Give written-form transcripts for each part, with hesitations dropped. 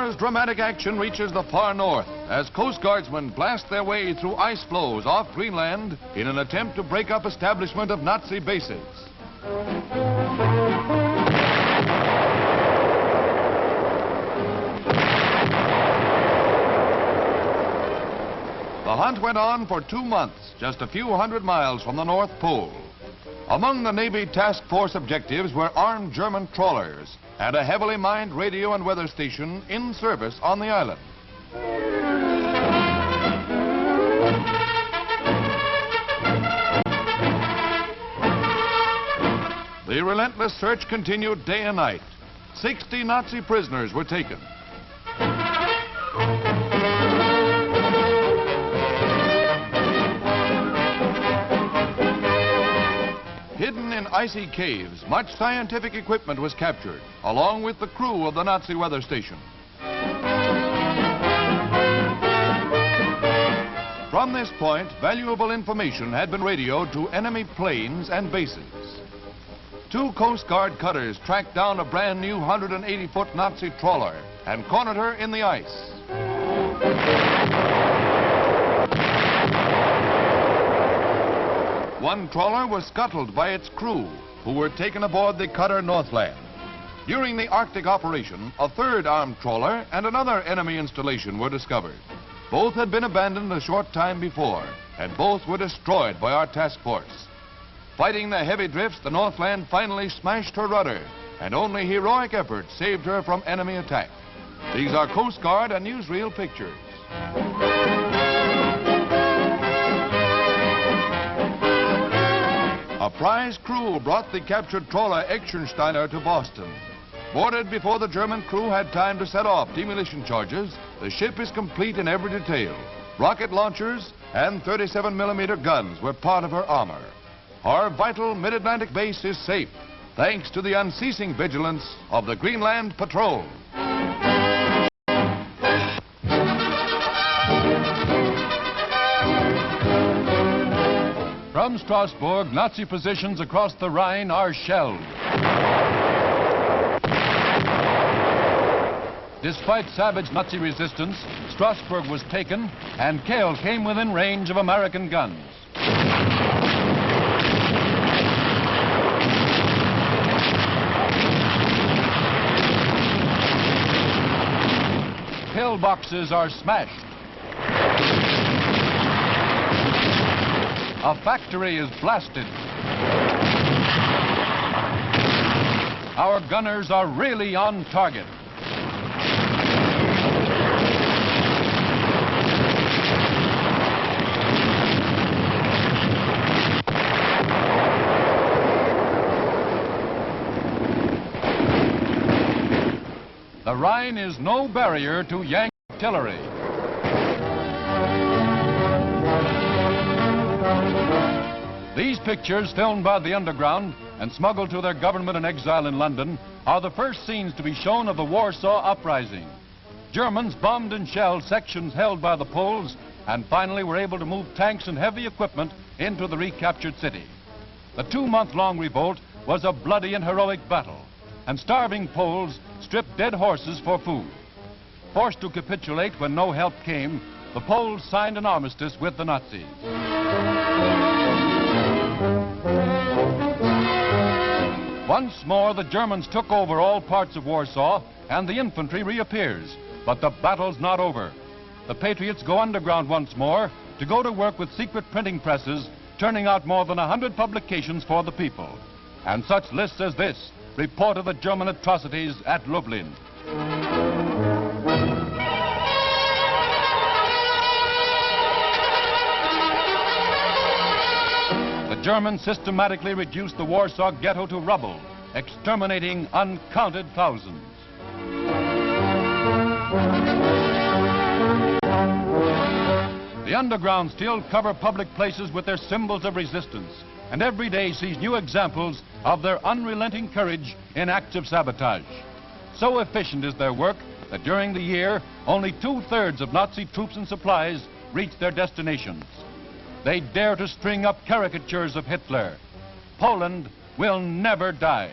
summer's dramatic action reaches the far north as Coast Guardsmen blast their way through ice floes off Greenland in an attempt to break up establishment of Nazi bases. The hunt went on for 2 months, just a few hundred miles from the North Pole. Among the Navy Task Force objectives were armed German trawlers and a heavily mined radio and weather station in service on the island. The relentless search continued day and night. 60 Nazi prisoners were taken. Hidden in icy caves, much scientific equipment was captured, along with the crew of the Nazi weather station. From this point, valuable information had been radioed to enemy planes and bases. 2 Coast Guard cutters tracked down a brand new 180-foot Nazi trawler and cornered her in the ice. One trawler was scuttled by its crew, who were taken aboard the cutter Northland. During the Arctic operation, a 3rd armed trawler and another enemy installation were discovered. Both had been abandoned a short time before, and both were destroyed by our task force. Fighting the heavy drifts, the Northland finally smashed her rudder, and only heroic effort saved her from enemy attack. These are Coast Guard and Newsreel pictures. A prize crew brought the captured trawler Echsensteiner to Boston. Boarded before the German crew had time to set off demolition charges, the ship is complete in every detail. Rocket launchers and 37mm guns were part of her armor. Our vital mid-Atlantic base is safe, thanks to the unceasing vigilance of the Greenland Patrol. From Strasbourg, Nazi positions across the Rhine are shelled. Despite savage Nazi resistance, Strasbourg was taken and Kiel came within range of American guns. Pillboxes are smashed. A factory is blasted. Our gunners are really on target. The Rhine is no barrier to Yank artillery. These pictures, filmed by the underground and smuggled to their government in exile in London, are the first scenes to be shown of the Warsaw uprising. Germans bombed and shelled sections held by the Poles and finally were able to move tanks and heavy equipment into the recaptured city. The 2-month-long revolt was a bloody and heroic battle, and starving Poles stripped dead horses for food. Forced to capitulate when no help came, the Poles signed an armistice with the Nazis. Once more, the Germans took over all parts of Warsaw, and the infantry reappears. But the battle's not over. The Patriots go underground once more to go to work with secret printing presses, turning out more than 100 publications for the people. And such lists as this report of the German atrocities at Lublin. The Germans systematically reduced the Warsaw ghetto to rubble, exterminating uncounted thousands. The underground still cover public places with their symbols of resistance, and every day sees new examples of their unrelenting courage in acts of sabotage. So efficient is their work that during the year, only 2/3 of Nazi troops and supplies reach their destinations. They dare to string up caricatures of Hitler. Poland will never die.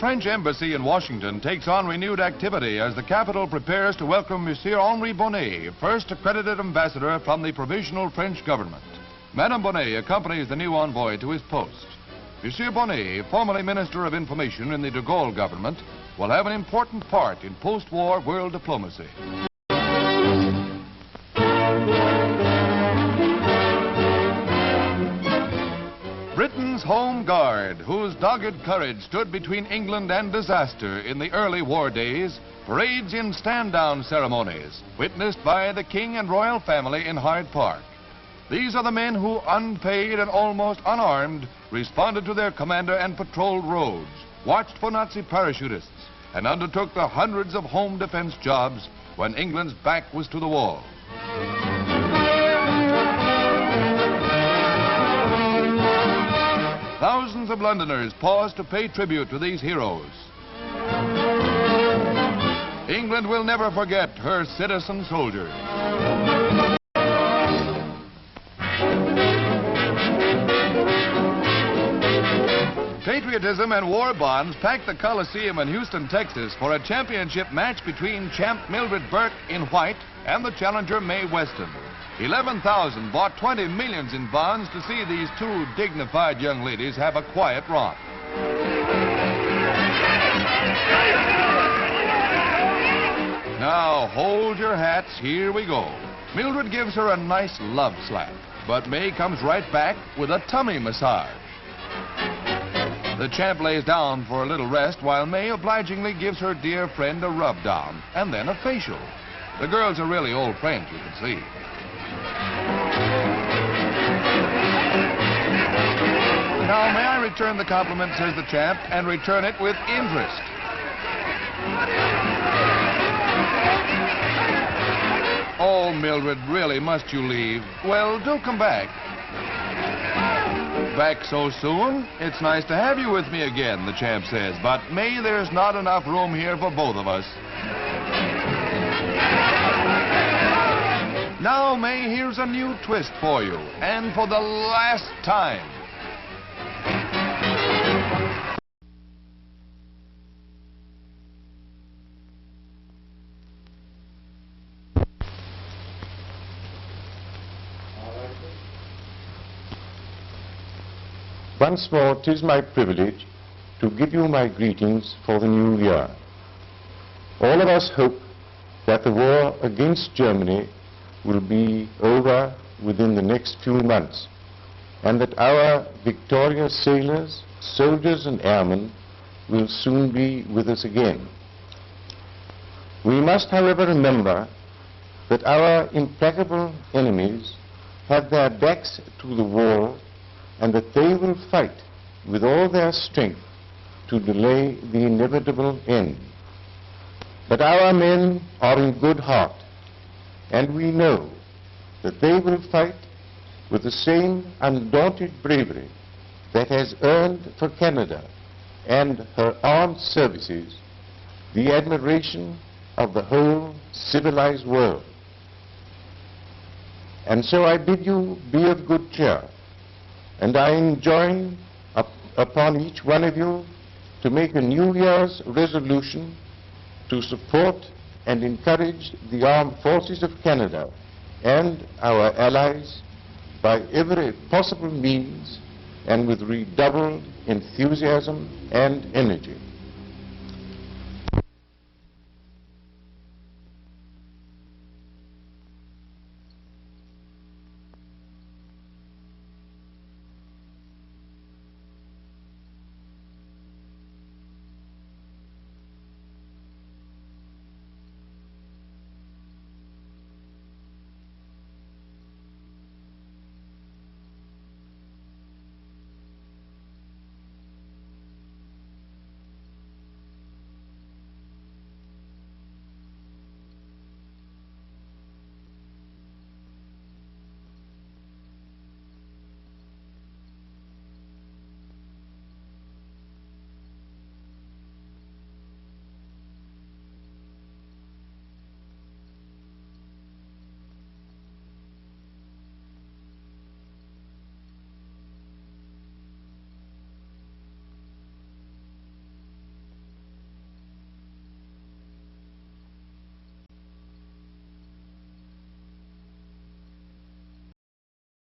French embassy in Washington takes on renewed activity as the capital prepares to welcome Monsieur Henri Bonnet, first accredited ambassador from the provisional French government. Madame Bonnet accompanies the new envoy to his post. Monsieur Bonnet, formerly Minister of Information in the de Gaulle government, will have an important part in post-war world diplomacy. Britain's Home Guard, whose dogged courage stood between England and disaster in the early war days, parades in stand-down ceremonies, witnessed by the King and royal family in Hyde Park. These are the men who, unpaid and almost unarmed, responded to their commander and patrolled roads, watched for Nazi parachutists, and undertook the hundreds of home defense jobs when England's back was to the wall. Thousands of Londoners paused to pay tribute to these heroes. England will never forget her citizen soldiers. Patriotism and war bonds packed the Coliseum in Houston, Texas for a championship match between champ Mildred Burke in white and the challenger Mae Weston. 11,000 bought 20 millions in bonds to see these two dignified young ladies have a quiet romp. Now, hold your hats, here we go. Mildred gives her a nice love slap, but Mae comes right back with a tummy massage. The champ lays down for a little rest while Mae obligingly gives her dear friend a rub down and then a facial. The girls are really old friends, you can see. Now, may I return the compliment, says the champ, and return it with interest. Oh, Mildred, really, must you leave? Well, do come back. Back so soon? It's nice to have you with me again, the champ says, but Mae, there's not enough room here for both of us. Now, Mae, here's a new twist for you, and for the last time. Once more, 'tis my privilege to give you my greetings for the new year. All of us hope that the war against Germany will be over within the next few months, and that our victorious sailors, soldiers and airmen will soon be with us again. We must, however, remember that our implacable enemies have their backs to the wall and that they will fight with all their strength to delay the inevitable end. But our men are in good heart, and we know that they will fight with the same undaunted bravery that has earned for Canada and her armed services the admiration of the whole civilized world. And so I bid you be of good cheer, and I enjoin upon each one of you to make a New Year's resolution to support and encourage the armed forces of Canada and our allies by every possible means and with redoubled enthusiasm and energy.